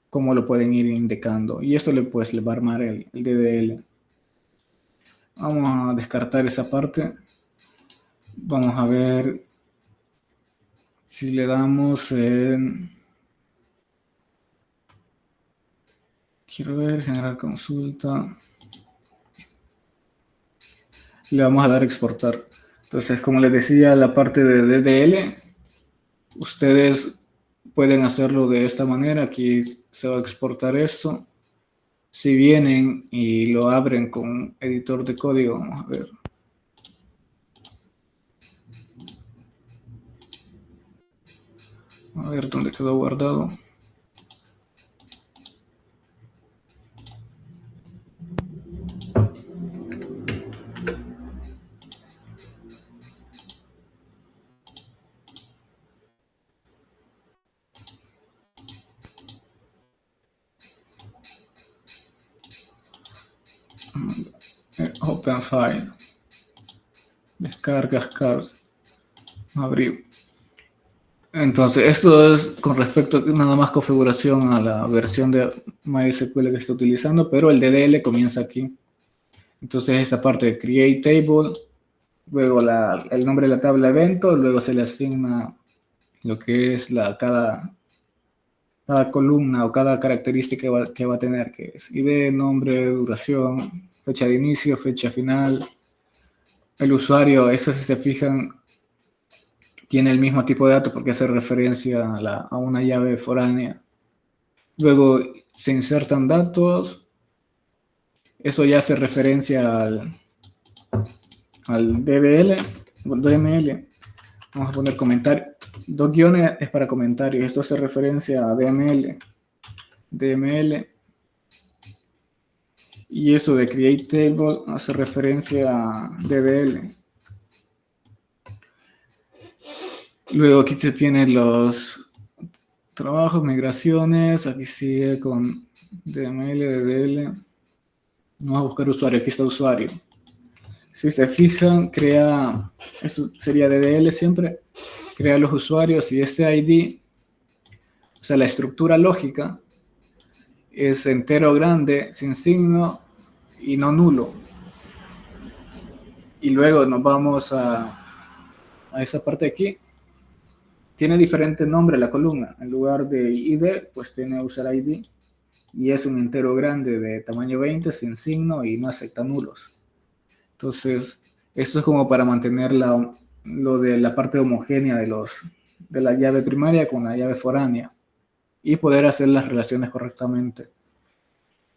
[SPEAKER 1] cómo lo pueden ir indicando. Y esto les va a armar el DDL. Vamos a descartar esa parte. Vamos a ver si le damos en... Quiero ver, generar consulta. Le vamos a dar exportar. Entonces, como les decía, la parte de DDL, ustedes pueden hacerlo de esta manera. Aquí se va a exportar esto. Si vienen y lo abren con editor de código, vamos a ver. A ver dónde quedó guardado. Open File. Descargas, cards. Abrir. Entonces, esto es con respecto a nada más configuración a la versión de MySQL que está utilizando, pero el DDL comienza aquí. Entonces, esta parte de Create Table, luego el nombre de la tabla evento, luego se le asigna lo que es cada columna o cada característica que va a tener, que es ID, nombre, duración, fecha de inicio, fecha final. El usuario, eso si se fijan, tiene el mismo tipo de datos porque hace referencia a una llave foránea. Luego se insertan datos. Eso ya hace referencia al DDL, DML. Vamos a poner comentario. Dos guiones es para comentarios. Esto hace referencia a DML. DML. Y eso de Create Table hace referencia a DDL. Luego aquí se tienen los trabajos, migraciones. Aquí sigue con DML, DDL. Vamos a buscar usuario. Aquí está usuario. Si se fijan, eso sería DDL siempre, crea los usuarios y este ID, o sea, la estructura lógica, es entero grande, sin signo y no nulo. Y luego nos vamos a esa parte de aquí. Tiene diferente nombre la columna. En lugar de ID, pues tiene user ID. Y es un entero grande de tamaño 20, sin signo y no acepta nulos. Entonces, esto es como para mantener lo de la parte homogénea de la llave primaria con la llave foránea y poder hacer las relaciones correctamente.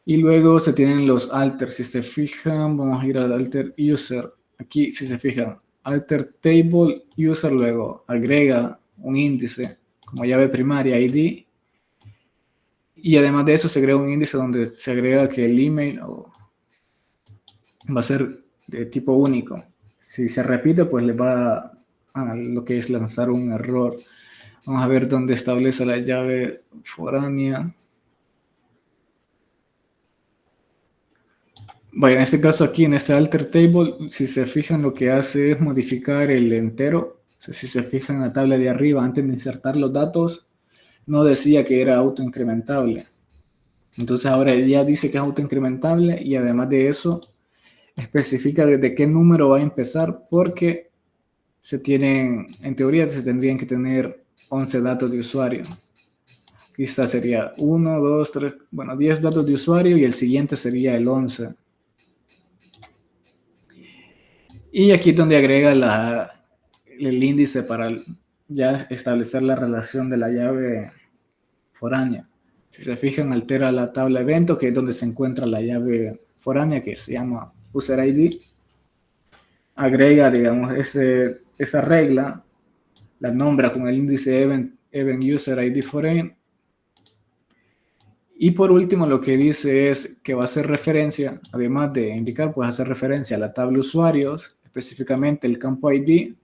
[SPEAKER 1] Y luego se tienen los alters. Si se fijan, vamos a ir al alter user. Aquí, si se fijan, alter table user, luego agrega un índice como llave primaria ID. Y además de eso se agrega un índice donde se agrega que el email va a ser de tipo único. Si se repite, pues le va a lo que es lanzar un error. Vamos a ver dónde establece la llave foránea. Vaya, en este caso aquí, en este alter table, si se fijan, lo que hace es modificar el entero. O sea, si se fijan en la tabla de arriba, antes de insertar los datos, no decía que era autoincrementable. Entonces ahora ya dice que es autoincrementable y además de eso, especifica desde qué número va a empezar porque en teoría se tendrían que tener 11 datos de usuario. Esta sería 1, 2, 3, bueno, 10 datos de usuario y el siguiente sería el 11. Y aquí es donde agrega el índice para ya establecer la relación de la llave foránea. Si se fijan, altera la tabla evento, que es donde se encuentra la llave foránea, que se llama user ID. Agrega, digamos, esa regla, la nombra con el índice event user ID foreign. Y por último, lo que dice es que va a hacer referencia, además de indicar, pues hacer referencia a la tabla usuarios, específicamente el campo ID.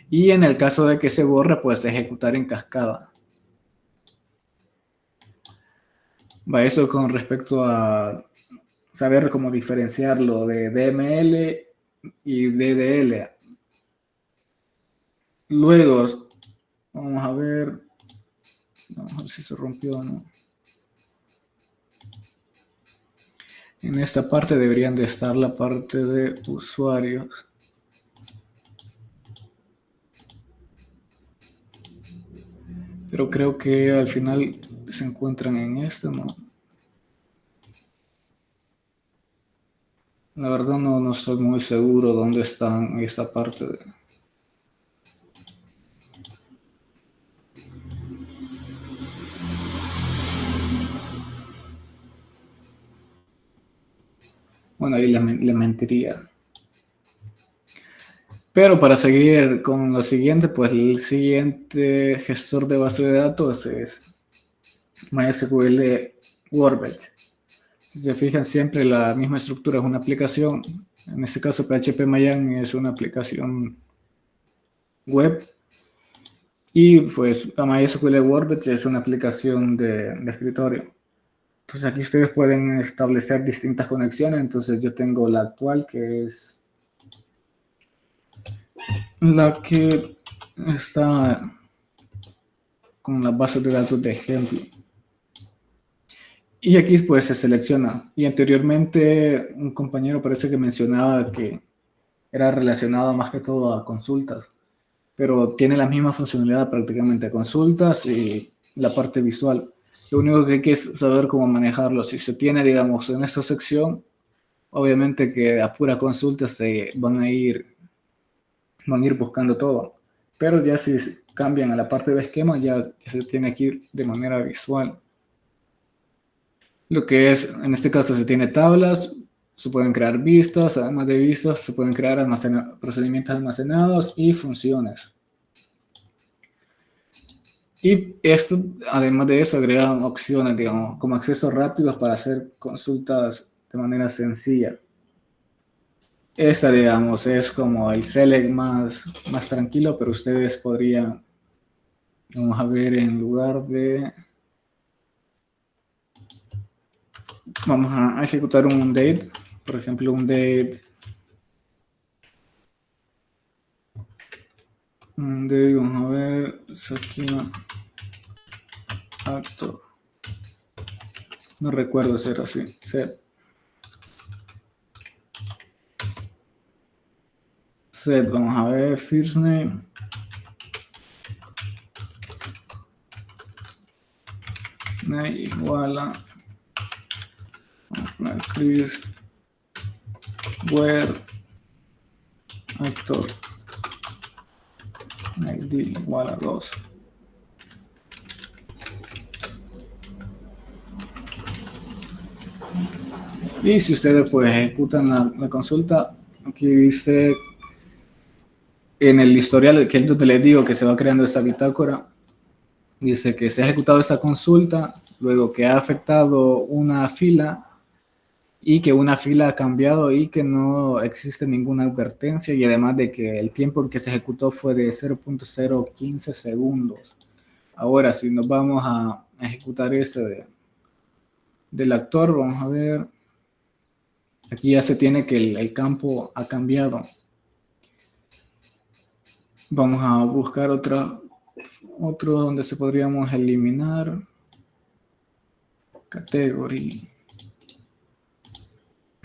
[SPEAKER 1] Y en el caso de que se borre, pues ejecutar en cascada. Va eso con respecto a saber cómo diferenciarlo de DML y DDL. Luego, vamos a ver si se rompió o no. En esta parte deberían de estar la parte de usuarios. Pero creo que al final se encuentran en esto, ¿no? La verdad no estoy muy seguro dónde están esta parte de... Bueno, ahí le mentiría. Pero para seguir con lo siguiente, pues el siguiente gestor de base de datos es MySQL Workbench. Si se fijan, siempre la misma estructura es una aplicación. En este caso, PHP Miami es una aplicación web. Y pues MySQL Workbench es una aplicación de escritorio. Entonces aquí ustedes pueden establecer distintas conexiones. Entonces yo tengo la actual, que es la que está con la base de datos de ejemplo. Y aquí pues se selecciona. Y anteriormente un compañero parece que mencionaba que era relacionado más que todo a consultas, pero tiene la misma funcionalidad prácticamente, consultas y la parte visual. Lo único que hay que saber cómo manejarlo. Si se tiene, digamos, en esta sección, obviamente que a pura consulta se van a ir buscando todo. Pero ya si cambian a la parte de esquema, ya se tiene que ir de manera visual. Lo que es, en este caso se tiene tablas, se pueden crear vistas, además de vistas se pueden crear procedimientos almacenados y funciones. Y esto, además de eso, agregan opciones, digamos, como accesos rápidos para hacer consultas de manera sencilla. Esa, digamos, es como el select más tranquilo, pero ustedes podrían, vamos a ver, en lugar de, vamos a ejecutar un date, por ejemplo, un date, vamos a ver, Sakina actor, no recuerdo si era así, set, vamos a ver, first name, igual a, vamos a poner Chris, where, actor, ID igual a 2. Y si ustedes pues ejecutan la consulta, aquí dice en el historial, que es donde les digo que se va creando esa bitácora, dice que se ha ejecutado esa consulta, luego que ha afectado una fila y que una fila ha cambiado y que no existe ninguna advertencia, y además de que el tiempo en que se ejecutó fue de 0.015 segundos. Ahora, si nos vamos a ejecutar ese del actor, vamos a ver, aquí ya se tiene que el campo ha cambiado. Vamos a buscar otro donde se podríamos eliminar. Category.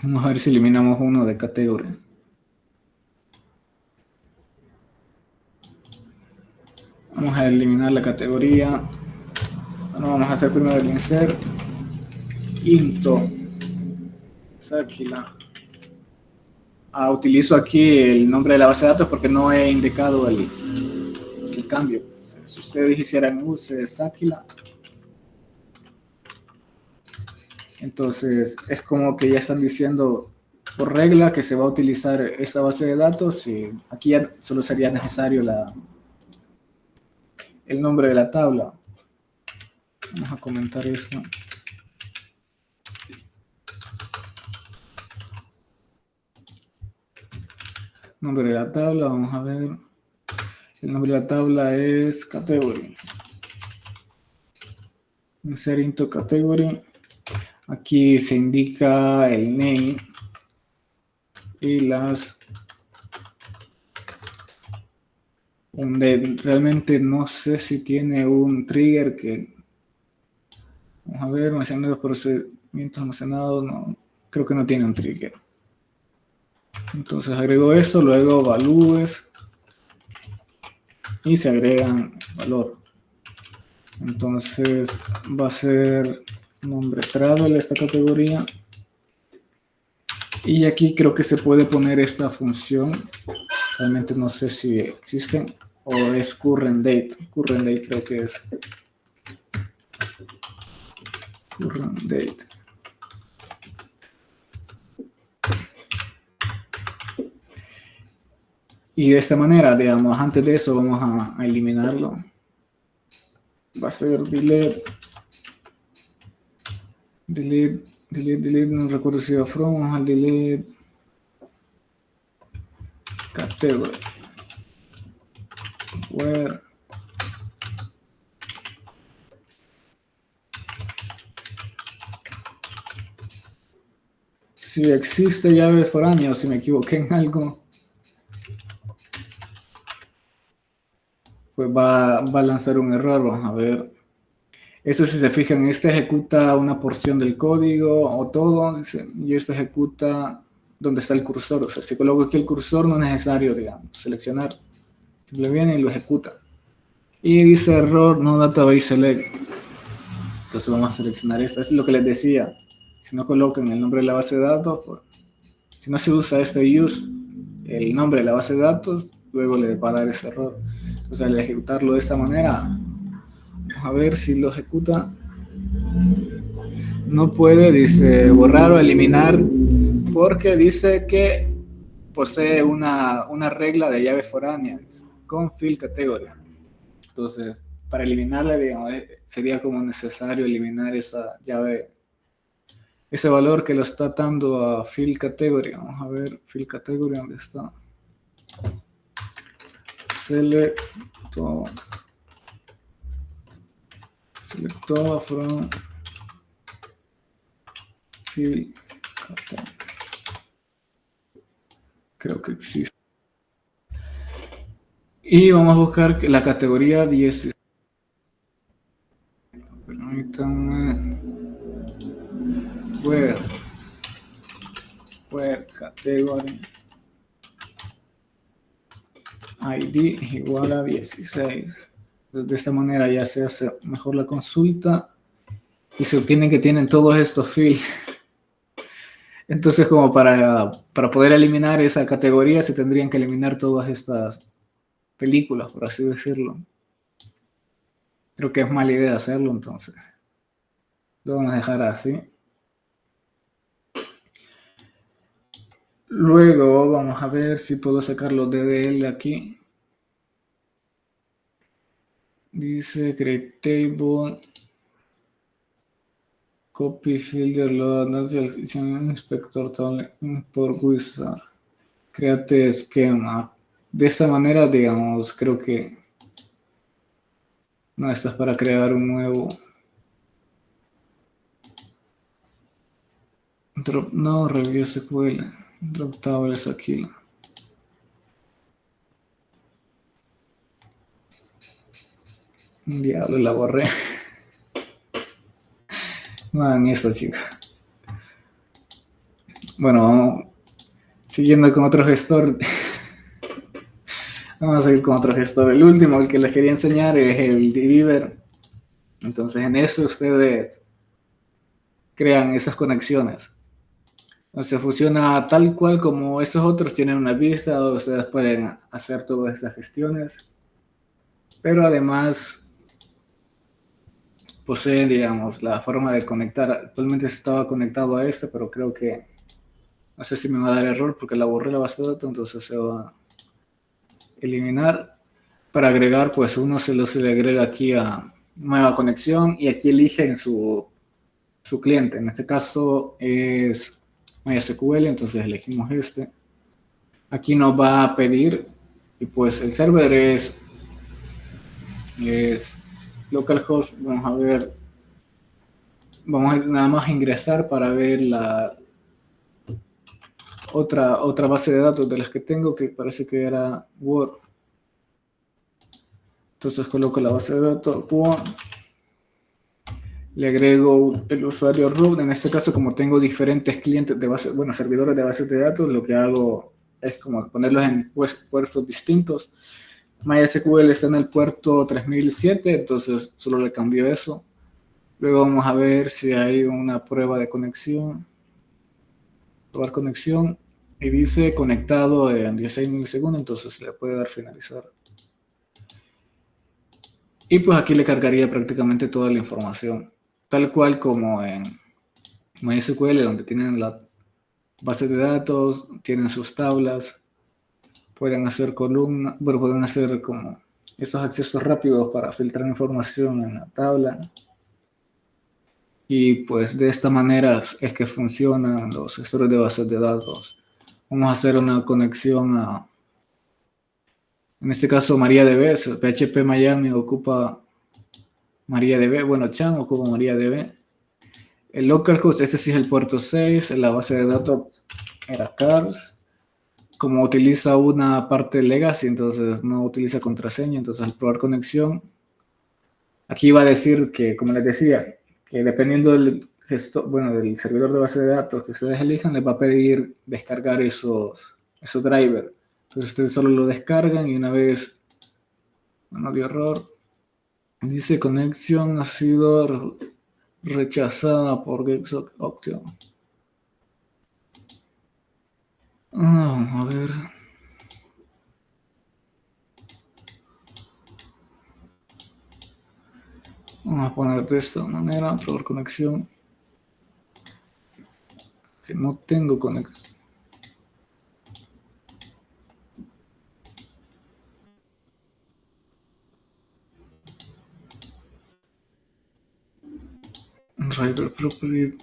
[SPEAKER 1] Vamos a ver si eliminamos uno de category. Vamos a eliminar la categoría. Bueno, vamos a hacer primero el insert. Into. Sakila. Utilizo aquí el nombre de la base de datos porque no he indicado el cambio. O sea, si ustedes hicieran use de Sakila, entonces es como que ya están diciendo por regla que se va a utilizar esa base de datos, y aquí ya solo sería necesario el nombre de la tabla. Vamos a comentar esto. Nombre de la tabla, vamos a ver. El nombre de la tabla es category. Insert into category. Aquí se indica el name y las realmente no sé si tiene un trigger que, vamos a ver, almacenar los procedimientos almacenados, no, creo que no tiene un trigger. Entonces agrego esto, luego valúes y se agregan valor. Entonces va a ser nombre travel esta categoría. Y aquí creo que se puede poner esta función. Realmente no sé si existen o es current date. Current date creo que es. Current date. Y de esta manera, digamos, antes de eso vamos a eliminarlo. Va a ser delete, no recuerdo si era from, vamos al delete category, where si existe llave foránea o si me equivoqué en algo, pues va a lanzar un error. Vamos a ver. Eso, si se fijan, este ejecuta una porción del código o todo, y esto ejecuta donde está el cursor. O sea, si coloco aquí el cursor no es necesario, digamos, seleccionar. Simple viene y lo ejecuta. Y dice error no database select. Entonces vamos a seleccionar esto. Eso es lo que les decía. Si no colocan el nombre de la base de datos, pues, si no se usa este use, el nombre de la base de datos, luego le va a dar ese error. Entonces al ejecutarlo de esta manera, vamos a ver si lo ejecuta. No puede, dice, borrar o eliminar, porque dice que posee una regla de llave foránea, con field category. Entonces, para eliminarla, digamos, sería como necesario eliminar esa llave, ese valor que lo está dando a field category. Vamos a ver, field category, ¿dónde está? Select all from field category. Creo que existe. Y vamos a buscar la categoría 10. Permítanme. Where category ID igual a 16. De esta manera ya se hace mejor la consulta y se obtiene que tienen todos estos fields. Entonces, como para poder eliminar esa categoría, se tendrían que eliminar todas estas películas, por así decirlo. Creo que es mala idea hacerlo, entonces lo vamos a dejar así. Luego vamos a ver si puedo sacar los DDL aquí. Dice create table, copy filter load, inspector table, import wizard, create esquema. De esa manera, digamos, creo que no, esto es para crear un nuevo drop, no, review SQL, drop tables aquí. Diablo, la borré. No hagan eso, chicos. Bueno, vamos siguiendo con otro gestor. Vamos a seguir con otro gestor. El último, el que les quería enseñar, es el Deliver. Entonces, en eso ustedes crean esas conexiones. Entonces, funciona tal cual como esos otros. Tienen una vista donde ustedes pueden hacer todas esas gestiones. Pero además posee, digamos, la forma de conectar. Actualmente estaba conectado a este, pero creo que no sé si me va a dar error porque la borré la base de datos, entonces se va a eliminar. Para agregar, pues uno se le agrega aquí a nueva conexión y aquí eligen su cliente. En este caso es MySQL, entonces elegimos este. Aquí nos va a pedir, y pues el server es localhost. Vamos a ver, vamos a nada más ingresar para ver la otra base de datos de las que tengo, que parece que era Word. Entonces coloco la base de datos Word, le agrego el usuario root. En este caso, como tengo diferentes clientes de base, bueno, servidores de bases de datos, lo que hago es como ponerlos en puertos distintos. MySQL está en el puerto 3007, entonces solo le cambio eso. Luego vamos a ver si hay una prueba de conexión. Probar conexión. Y dice conectado en 16 milisegundos, entonces le puede dar finalizar. Y pues aquí le cargaría prácticamente toda la información. Tal cual como en MySQL, donde tienen la base de datos, tienen sus tablas. pueden hacer columnas, bueno, pueden hacer como estos accesos rápidos para filtrar información en la tabla. Y pues de esta manera es que funcionan los gestores de bases de datos. Vamos a hacer una conexión a, en este caso, MariaDB. PHP Miami ocupa MariaDB, bueno, Chan ocupa MariaDB. El localhost, este sí es el puerto 6, la base de datos era CARS. Como utiliza una parte legacy, entonces no utiliza contraseña, entonces al probar conexión, aquí va a decir que, como les decía, que dependiendo del gestor, bueno, del servidor de base de datos que ustedes elijan, les va a pedir descargar esos drivers. Entonces ustedes solo lo descargan y una vez, no dio error, dice conexión ha sido rechazada por GetSock Option. Vamos a ver. Vamos a poner de esta manera, probar conexión. Que no tengo conexión. Driver property.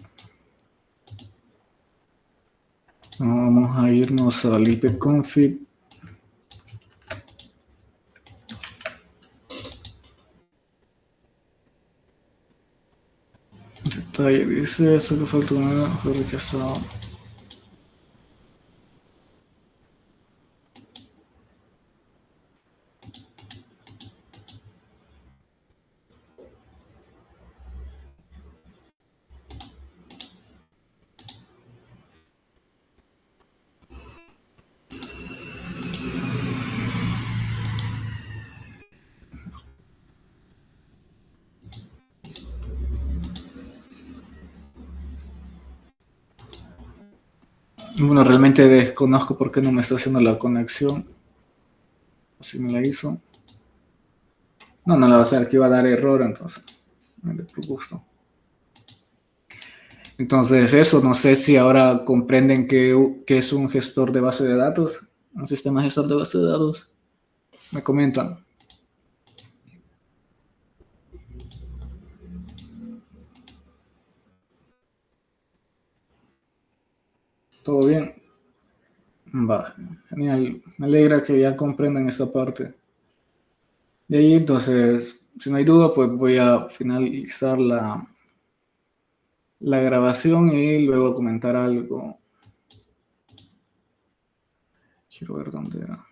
[SPEAKER 1] Vamos a irnos al ipconfig. Detalle dice, solo falta una, fue rechazado. Bueno, realmente desconozco por qué no me está haciendo la conexión. Si me la hizo. No, no la va a hacer, aquí va a dar error, entonces. Por gusto. Entonces eso, no sé si ahora comprenden que es un gestor de base de datos, un sistema gestor de base de datos. Me comentan. ¿Todo bien? Va, genial. Me alegra que ya comprendan esa parte. De ahí, entonces, si no hay duda, pues voy a finalizar la grabación y luego comentar algo. Quiero ver dónde era.